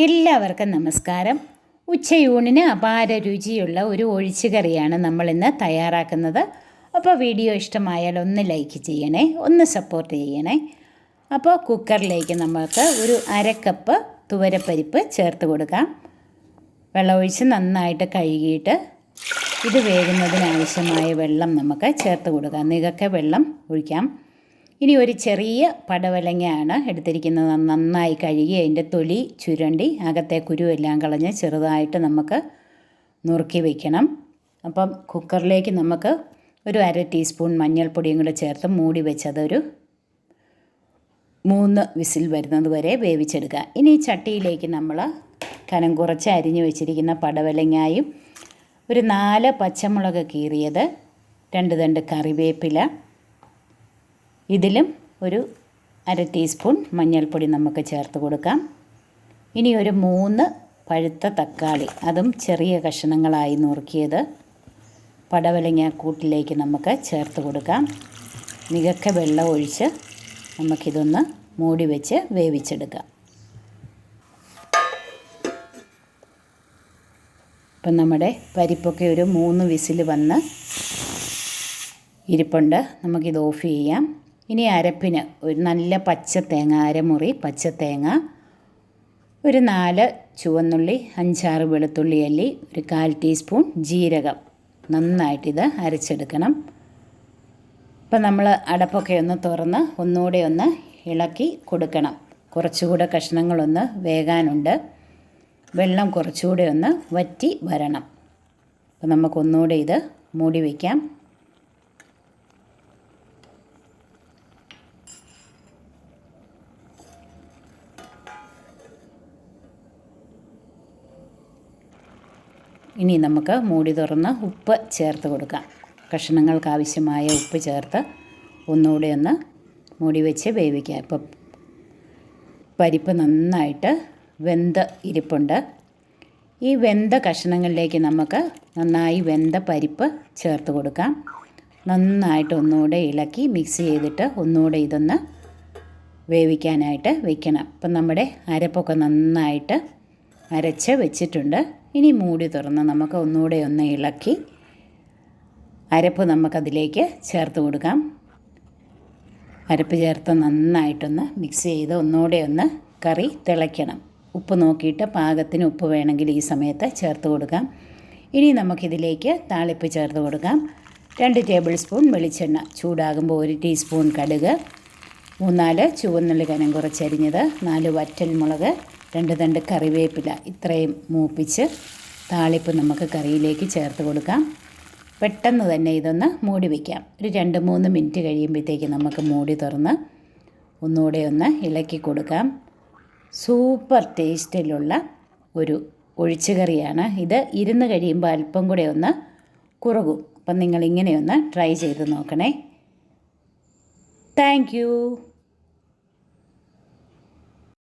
എല്ലാവർക്കും നമസ്കാരം. ഉച്ചയൂണിന് അപാര രുചിയുള്ള ഒരു ഒഴിച്ചുകറിയാണ് നമ്മളിന്ന് തയ്യാറാക്കുന്നത്. അപ്പോൾ വീഡിയോ ഇഷ്ടമായാൽ ഒന്ന് ലൈക്ക് ചെയ്യണേ, ഒന്ന് സപ്പോർട്ട് ചെയ്യണേ. അപ്പോൾ കുക്കറിലേക്ക് നമുക്ക് ഒരു അരക്കപ്പ് തുവരപ്പരിപ്പ് ചേർത്ത് കൊടുക്കാം. വെള്ളമൊഴിച്ച് നന്നായിട്ട് കഴുകിയിട്ട് ഇത് വേകുന്നതിനാവശ്യമായ വെള്ളം നമുക്ക് ചേർത്ത് കൊടുക്കാം. നികക്കെ വെള്ളം ഒഴിക്കാം. ഇനി ഒരു ചെറിയ പടവലങ്ങയാണ് എടുത്തിരിക്കുന്നത്. നന്നായി കഴുകി അതിൻ്റെ തൊലി ചുരണ്ടി അകത്തെ കുരുവെല്ലാം കളഞ്ഞ് ചെറുതായിട്ട് നമുക്ക് നുറുക്കി വയ്ക്കണം. അപ്പം കുക്കറിലേക്ക് നമുക്ക് ഒരു 1/2 ടീസ്പൂൺ മഞ്ഞൾപ്പൊടിയും കൂടെ ചേർത്ത് മൂടി വെച്ചതൊരു 3 വിസിൽ വരുന്നത് വരെ വേവിച്ചെടുക്കുക. ഇനി ചട്ടിയിലേക്ക് നമ്മൾ കനം കുറച്ച് അരിഞ്ഞു വെച്ചിരിക്കുന്ന പടവലങ്ങായും ഒരു 4 പച്ചമുളക് കീറിയത്, 2 തണ്ട് കറിവേപ്പില, ഇതിലും ഒരു 1/2 ടീസ്പൂൺ മഞ്ഞൾപ്പൊടി നമുക്ക് ചേർത്ത് കൊടുക്കാം. ഇനി ഒരു 3 പഴുത്ത തക്കാളി, അതും ചെറിയ കഷ്ണങ്ങളായി നുറുക്കിയത് പടവലങ്ങ കൂട്ടിലേക്ക് നമുക്ക് ചേർത്ത് കൊടുക്കാം. മികച്ച വെള്ളം ഒഴിച്ച് നമുക്കിതൊന്ന് മൂടി വെച്ച് വേവിച്ചെടുക്കാം. ഇപ്പം നമ്മുടെ പരിപ്പൊക്കെ ഒരു 3 വിസിൽ വന്ന് ഇരിപ്പുണ്ട്. നമുക്കിത് ഓഫ് ചെയ്യാം. ഇനി അരപ്പിന് ഒരു നല്ല പച്ചത്തേങ്ങ, അരമുറി പച്ചത്തേങ്ങ, ഒരു 4 ചുവന്നുള്ളി, 5-6 വെളുത്തുള്ളി അല്ലി, ഒരു 1/4 ടീസ്പൂൺ ജീരകം, നന്നായിട്ടിത് അരച്ചെടുക്കണം. ഇപ്പം നമ്മൾ അടപ്പൊക്കെ ഒന്ന് തുറന്ന് ഒന്നുകൂടെ ഒന്ന് ഇളക്കി കൊടുക്കണം. കുറച്ചുകൂടെ കഷ്ണങ്ങളൊന്ന് വേകാനുണ്ട്. വെള്ളം കുറച്ചുകൂടെ ഒന്ന് വറ്റി വരണം. അപ്പം നമുക്കൊന്നുകൂടെ ഇത് മൂടി വയ്ക്കാം. ഇനി നമുക്ക് മൂടി തുറന്ന് ഉപ്പ് ചേർത്ത് കൊടുക്കാം. കഷ്ണങ്ങൾക്ക് ആവശ്യമായ ഉപ്പ് ചേർത്ത് ഒന്നുകൂടെ ഒന്ന് മൂടി വെച്ച് വേവിക്കാം. ഇപ്പം പരിപ്പ് നന്നായിട്ട് വെന്ത് ഇരിപ്പുണ്ട്. ഈ വെന്ത കഷ്ണങ്ങളിലേക്ക് നമുക്ക് നന്നായി വെന്ത പരിപ്പ് ചേർത്ത് കൊടുക്കാം. നന്നായിട്ട് ഒന്നുകൂടെ ഇളക്കി മിക്സ് ചെയ്തിട്ട് ഒന്നുകൂടെ ഇതൊന്ന് വേവിക്കാനായിട്ട് വെക്കണം. ഇപ്പം നമ്മുടെ അരപ്പൊക്കെ നന്നായിട്ട് അരച്ച് വെച്ചിട്ടുണ്ട്. ഇനി മൂടി തുറന്ന് നമുക്ക് ഒന്നുകൂടെ ഒന്ന് ഇളക്കി അരപ്പ് നമുക്കതിലേക്ക് ചേർത്ത് കൊടുക്കാം. അരപ്പ് ചേർത്ത് നന്നായിട്ടൊന്ന് മിക്സ് ചെയ്ത് ഒന്നുകൂടെ ഒന്ന് കറി തിളയ്ക്കണം. ഉപ്പ് നോക്കിയിട്ട് പാകത്തിന് ഉപ്പ് വേണമെങ്കിൽ ഈ സമയത്ത് ചേർത്ത് കൊടുക്കാം. ഇനി നമുക്കിതിലേക്ക് താളിപ്പ് ചേർത്ത് കൊടുക്കാം. 2 ടേബിൾ സ്പൂൺ വെളിച്ചെണ്ണ ചൂടാകുമ്പോൾ 1 ടീസ്പൂൺ കടുക്, 3-4 ചുവന്നുള്ളി കനം കുറച്ചരിഞ്ഞത്, 4 വറ്റൽമുളക്, 2 തണ്ട് കറിവേപ്പില, ഇത്രയും മൂപ്പിച്ച് താളിപ്പ് നമുക്ക് കറിയിലേക്ക് ചേർത്ത് കൊടുക്കാം. പെട്ടെന്ന് തന്നെ ഇതൊന്ന് മൂടി വയ്ക്കാം. ഒരു 2-3 മിനിറ്റ് കഴിയുമ്പോഴത്തേക്ക് നമുക്ക് മൂടി തുറന്ന് ഒന്നുകൂടെ ഒന്ന് ഇളക്കി കൊടുക്കാം. സൂപ്പർ ടേസ്റ്റിലുള്ള ഒരു ഒഴിച്ചുകറിയാണ് ഇത്. ഇരുന്ന് കഴിയുമ്പോൾ അല്പം കൂടെ ഒന്ന് കുറുകും. അപ്പം നിങ്ങളിങ്ങനെയൊന്ന് ട്രൈ ചെയ്ത് നോക്കണേ. Thank you.